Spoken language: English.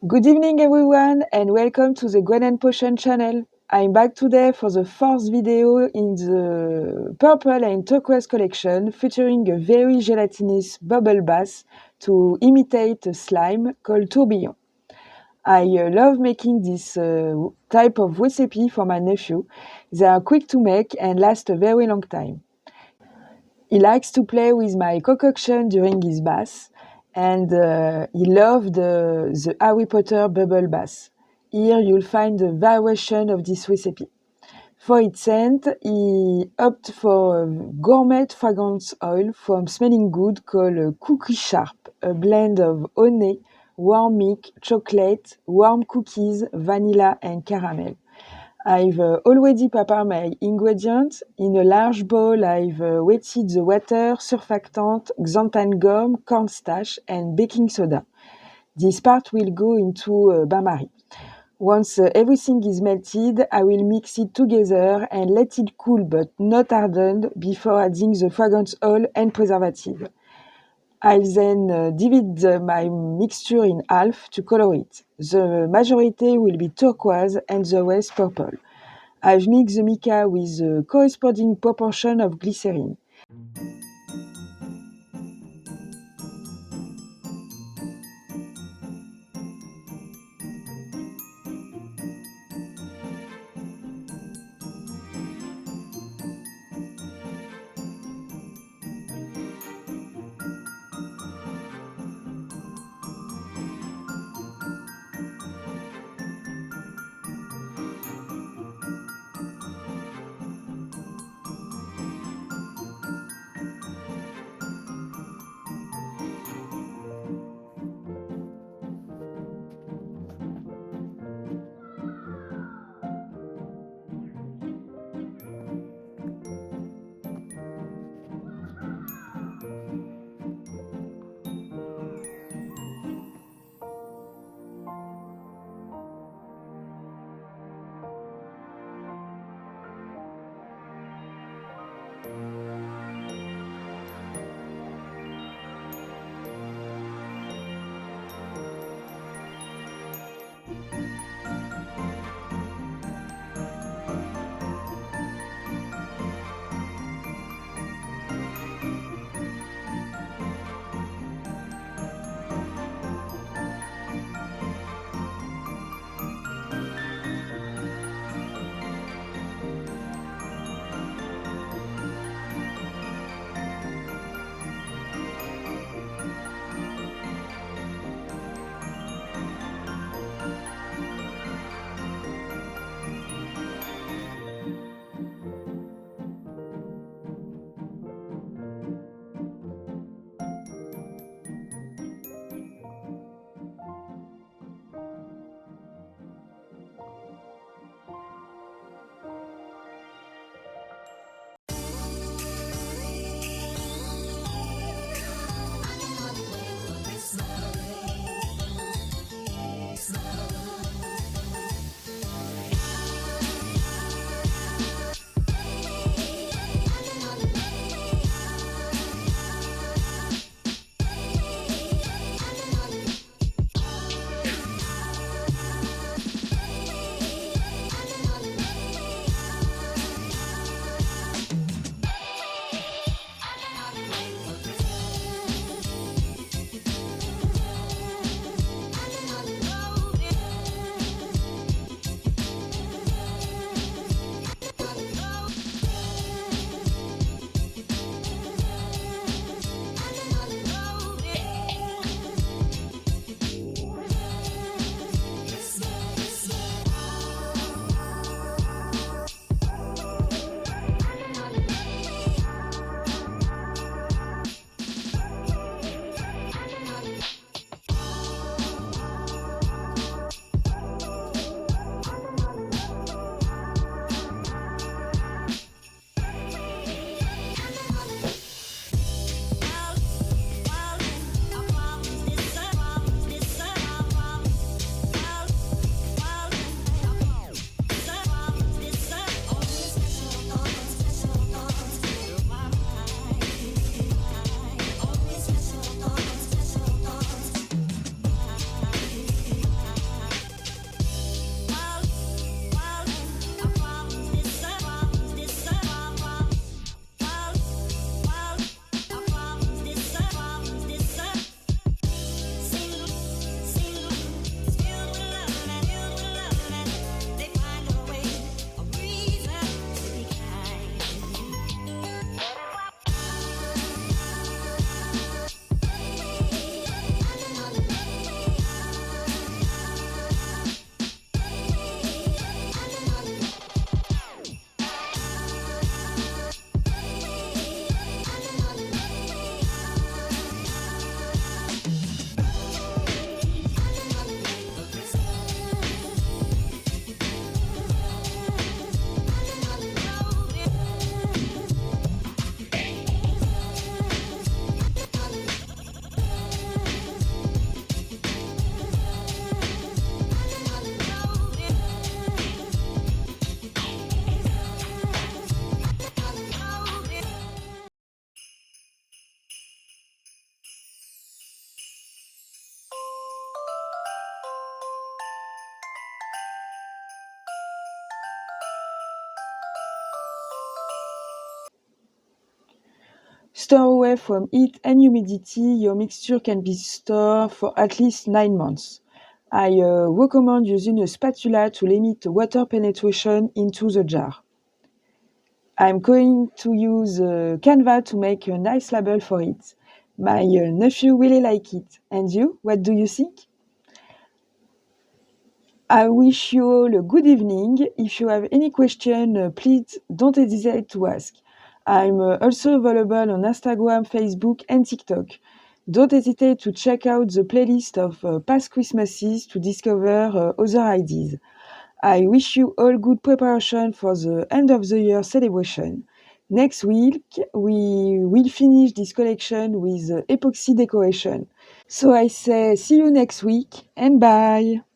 Good evening everyone and welcome to the Gwen'n'Potions channel. I'm back today for the fourth video in the Purple and Turquoise collection featuring a very gelatinous bubble bath to imitate a slime called tourbillon. I love making this type of recipe for my nephew. They are quick to make and last a very long time. He likes to play with my concoction during his bath, and he loved the Harry Potter bubble bath. Here you'll find a variation of this recipe. For its scent, he opted for a gourmet fragrance oil from Smellingood called Cookie Sharp, a blend of honey, warm milk, chocolate, warm cookies, vanilla and caramel. I've already prepared my ingredients. In a large bowl, I've wetted the water, surfactant, xanthan gum, cornstarch, and baking soda. This part will go into bain-marie. Once everything is melted, I will mix it together and let it cool but not harden before adding the fragrance oil and preservative. I'll then divide my mixture in half to color it. The majority will be turquoise and the rest purple. I've mixed the mica with the corresponding proportion of glycerin. Store away from heat and humidity. Your mixture can be stored for at least 9 months. I recommend using a spatula to limit water penetration into the jar. I'm going to use Canva to make a nice label for it. My nephew really like it. And you, what do you think? I wish you all a good evening. If you have any question, please don't hesitate to ask. I'm also available on Instagram, Facebook, and TikTok. Don't hesitate to check out the playlist of past Christmases to discover other ideas. I wish you all good preparation for the end of the year celebration. Next week, we will finish this collection with epoxy decoration. So I say see you next week and bye!